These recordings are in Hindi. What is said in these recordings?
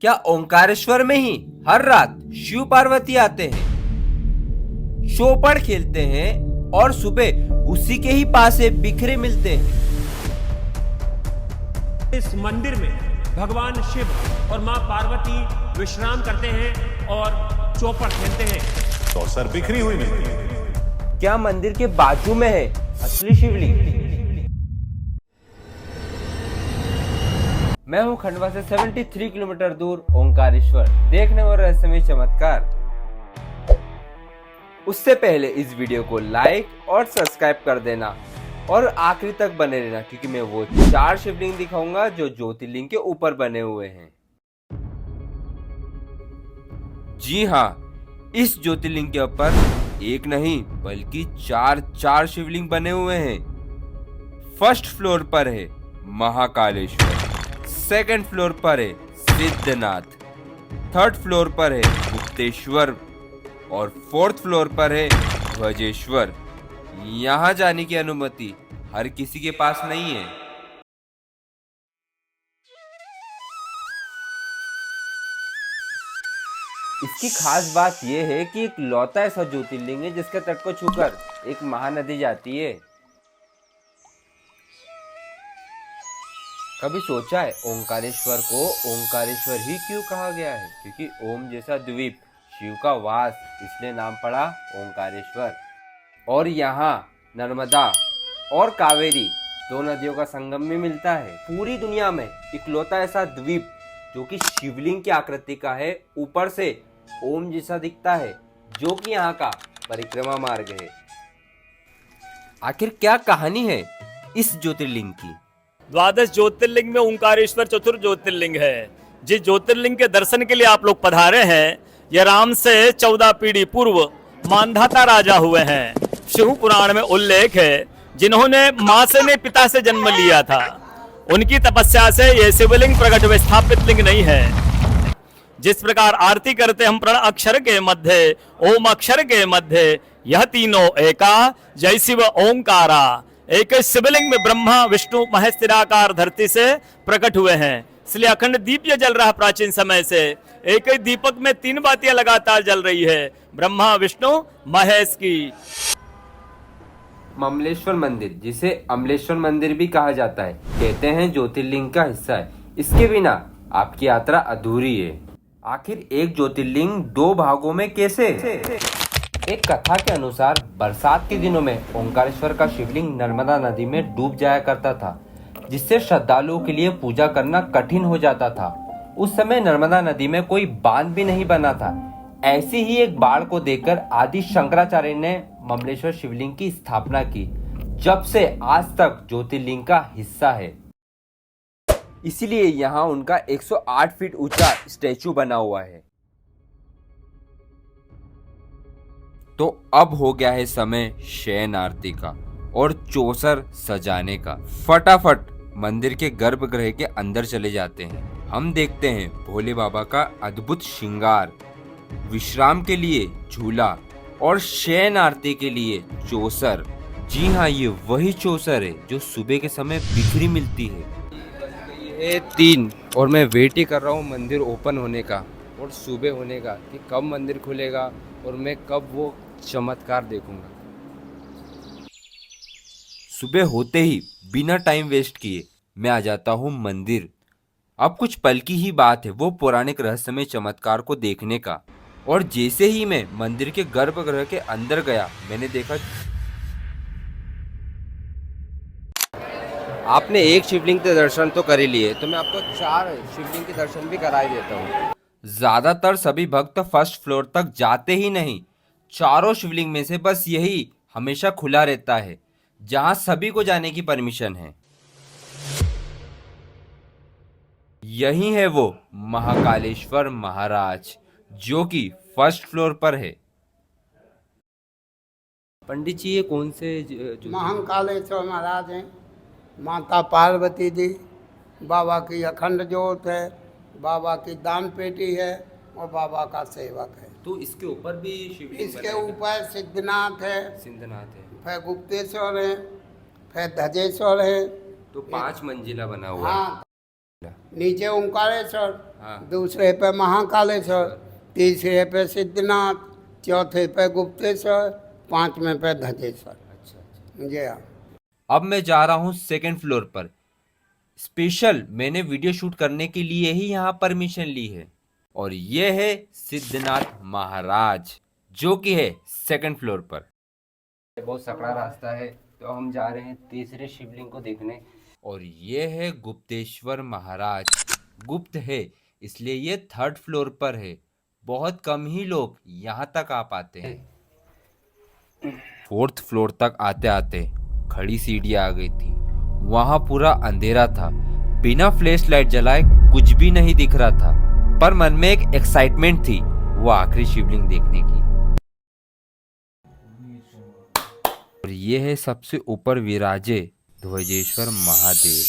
क्या ओंकारेश्वर में ही हर रात शिव पार्वती आते हैं, चौपड़ खेलते हैं और सुबह उसी के ही पास बिखरे मिलते हैं? इस मंदिर में भगवान शिव और मां पार्वती विश्राम करते हैं और चौपड़ खेलते हैं। तो सर बिखरी हुई नहीं। क्या मंदिर के बाजू में है असली शिवलिंग? मैं हूं खंडवा से 73 किलोमीटर दूर ओंकारेश्वर, देखने और रहस्यमय चमत्कार। उससे पहले इस वीडियो को लाइक और सब्सक्राइब कर देना और आखिरी तक बने रहना, क्योंकि मैं वो 4 शिवलिंग दिखाऊंगा जो ज्योतिर्लिंग के ऊपर बने हुए हैं। जी हाँ, इस ज्योतिर्लिंग के ऊपर एक नहीं बल्कि 4 शिवलिंग बने हुए हैं। फर्स्ट फ्लोर पर है महाकालेश्वर, सेकंड फ्लोर पर है सिद्धनाथ, थर्ड फ्लोर पर है गुप्तेश्वर और फोर्थ फ्लोर पर है ध्वजेश्वर। यहाँ जाने की अनुमति हर किसी के पास नहीं है। इसकी खास बात यह है कि एक लौता ऐसा ज्योतिर्लिंग है जिसके तट को छूकर एक महानदी जाती है। कभी सोचा है ओंकारेश्वर को ओंकारेश्वर ही क्यों कहा गया है? क्योंकि ओम जैसा द्वीप, शिव का वास, इसलिए नाम पड़ा ओंकारेश्वर। और यहाँ नर्मदा और कावेरी 2 नदियों का संगम भी मिलता है। पूरी दुनिया में इकलौता ऐसा द्वीप जो कि शिवलिंग की आकृति का है, ऊपर से ओम जैसा दिखता है, जो कि यहाँ का परिक्रमा मार्ग है। आखिर क्या कहानी है इस ज्योतिर्लिंग की? 12 ज्योतिर्लिंग में ओंकारेश्वर चतुर्थ ज्योतिर्लिंग है। जिस ज्योतिर्लिंग के दर्शन के लिए आप लोग पधारे हैं, यह राम से 14 पीढ़ी पूर्व मानधाता राजा हुए हैं। शिव पुराण में उल्लेख है, जिन्होंने मां से ने पिता से जन्म लिया था, उनकी तपस्या से यह शिवलिंग प्रकट विस्थापित लिंग नहीं है। जिस प्रकार आरती करते हम प्रण अक्षर के मध्य, ओम अक्षर के मध्य, यह तीनों एका, जय शिव ओंकारा। एक शिवलिंग में ब्रह्मा विष्णु महेश निराकार धरती से प्रकट हुए हैं, इसलिए अखंड दीप ये जल रहा प्राचीन समय से। एक ही दीपक में 3 बातियां लगातार जल रही है, ब्रह्मा विष्णु महेश की। ममलेश्वर मंदिर, जिसे अमलेश्वर मंदिर भी कहा जाता है, कहते हैं ज्योतिर्लिंग का हिस्सा है। इसके बिना आपकी यात्रा अधूरी है। आखिर एक ज्योतिर्लिंग 2 भागों में कैसे? एक कथा के अनुसार बरसात के दिनों में ओंकारेश्वर का शिवलिंग नर्मदा नदी में डूब जाया करता था, जिससे श्रद्धालुओं के लिए पूजा करना कठिन हो जाता था। उस समय नर्मदा नदी में कोई बांध भी नहीं बना था। ऐसी ही एक बाढ़ को देखकर आदि शंकराचार्य ने ममलेश्वर शिवलिंग की स्थापना की, जब से आज तक ज्योतिर्लिंग का हिस्सा है। इसीलिए यहाँ उनका 108 फीट ऊंचा स्टैचू बना हुआ है। तो अब हो गया है समय शयन आरती का और चौसर सजाने का। फटाफट मंदिर के गर्भगृह के अंदर चले जाते हैं। हम देखते हैं भोले बाबा का अद्भुत श्रृंगार, विश्राम के लिए झूला और शयन आरती के लिए चौसर। जी हाँ, ये वही चौसर है जो सुबह के समय बिखरी मिलती है। ये 3 और मैं वेट ही कर रहा हूँ मंदिर ओपन होने का और सुबह होने का, कि कब मंदिर खुलेगा और मैं कब वो चमत्कार देखूंगा। सुबह होते ही बिना टाइम वेस्ट किए मैं आ जाता हूँ मंदिर। अब कुछ पल की ही बात है वो पौराणिक रहस्यमय चमत्कार को देखने का। और जैसे ही मैं मंदिर के गर्भगृह के अंदर गया, मैंने देखा आपने एक शिवलिंग के दर्शन तो कर ही लिए, तो मैं आपको 4 शिवलिंग के दर्शन भी करा ही देता हूँ। ज्यादातर सभी भक्त फर्स्ट फ्लोर तक जाते ही नहीं। 4 शिवलिंग में से बस यही हमेशा खुला रहता है, जहां सभी को जाने की परमिशन है। यही है वो महाकालेश्वर महाराज, जो कि फर्स्ट फ्लोर पर है। पंडित जी, ये कौन से महाकालेश्वर महाराज हैं। माता पार्वती जी, बाबा की अखंड ज्योत है, बाबा की दान पेटी है और बाबा का सेवक है। तो इसके ऊपर भी शिवलिंग इसके ऊपर सिद्धनाथ है, फिर गुप्तेश्वर है, फिर ध्वजेश्वर है। तो 5 मंजिला बना हुआ है। हाँ, नीचे ओंकारेश्वर हाँ। दूसरे पे महाकालेश्वर, तीसरे पे सिद्धनाथ, चौथे पे गुप्तेश्वर, पांचवें पे धजेश्वर। अच्छा। जी हाँ। अब मैं जा रहा हूँ सेकंड फ्लोर पर। स्पेशल मैंने वीडियो शूट करने के लिए ही यहाँ परमिशन ली है। और ये है सिद्धनाथ महाराज, जो कि है सेकंड फ्लोर पर। बहुत सकड़ा रास्ता है, तो हम जा रहे हैं तीसरे शिवलिंग को देखने। और ये है गुप्तेश्वर महाराज। गुप्त है इसलिए ये थर्ड फ्लोर पर है। बहुत कम ही लोग यहाँ तक आ पाते हैं। फोर्थ फ्लोर तक आते आते खड़ी सीढ़ियाँ आ गई थी। वहाँ पूरा अंधेरा था, बिना फ्लैश लाइट जलाए कुछ भी नहीं दिख रहा था, पर मन में एक एक्साइटमेंट थी वो आखिरी शिवलिंग देखने की। और ये है सबसे ऊपर विराजे ध्वजेश्वर महादेव।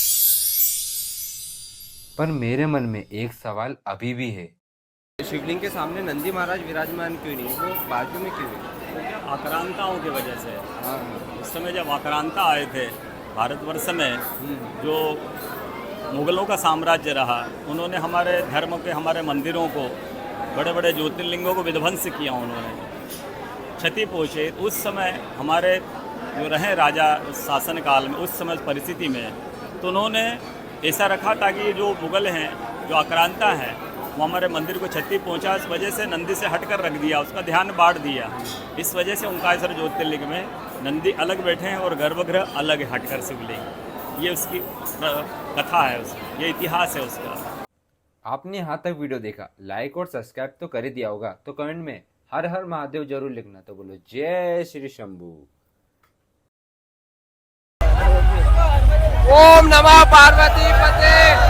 पर मेरे मन में एक सवाल अभी भी है, शिवलिंग के सामने नंदी महाराज विराजमान क्यों नहीं, वो बाजू में क्यों है? आक्रांताओं की वजह से। उस समय जब आक्रांता आए थे भारतवर्ष में, जो मुगलों का साम्राज्य रहा, उन्होंने हमारे धर्म के, हमारे मंदिरों को, बड़े बड़े ज्योतिर्लिंगों को विध्वंस किया, उन्होंने क्षति पहुँचे। उस समय हमारे जो रहे राजा शासन काल में, उस समय परिस्थिति में, तो उन्होंने ऐसा रखा ताकि जो मुगल हैं, जो आक्रांता हैं, वो हमारे मंदिर को क्षति पहुंचा। इस वजह से नंदी से हटकर रख दिया, उसका ध्यान बांट दिया। इस वजह से ओंकारेश्वर ज्योतिर्लिंग में नंदी अलग बैठे हैं और गर्भगृह अलग है हटकर शिवलिंग। ये उसकी कथा है, उसकी ये इतिहास है उसका। आपने यहाँ तक वीडियो देखा, लाइक और सब्सक्राइब तो कर ही दिया होगा, तो कमेंट में हर हर महादेव जरूर लिखना। तो बोलो जय श्री शंभू। ओम नमः पार्वती पते।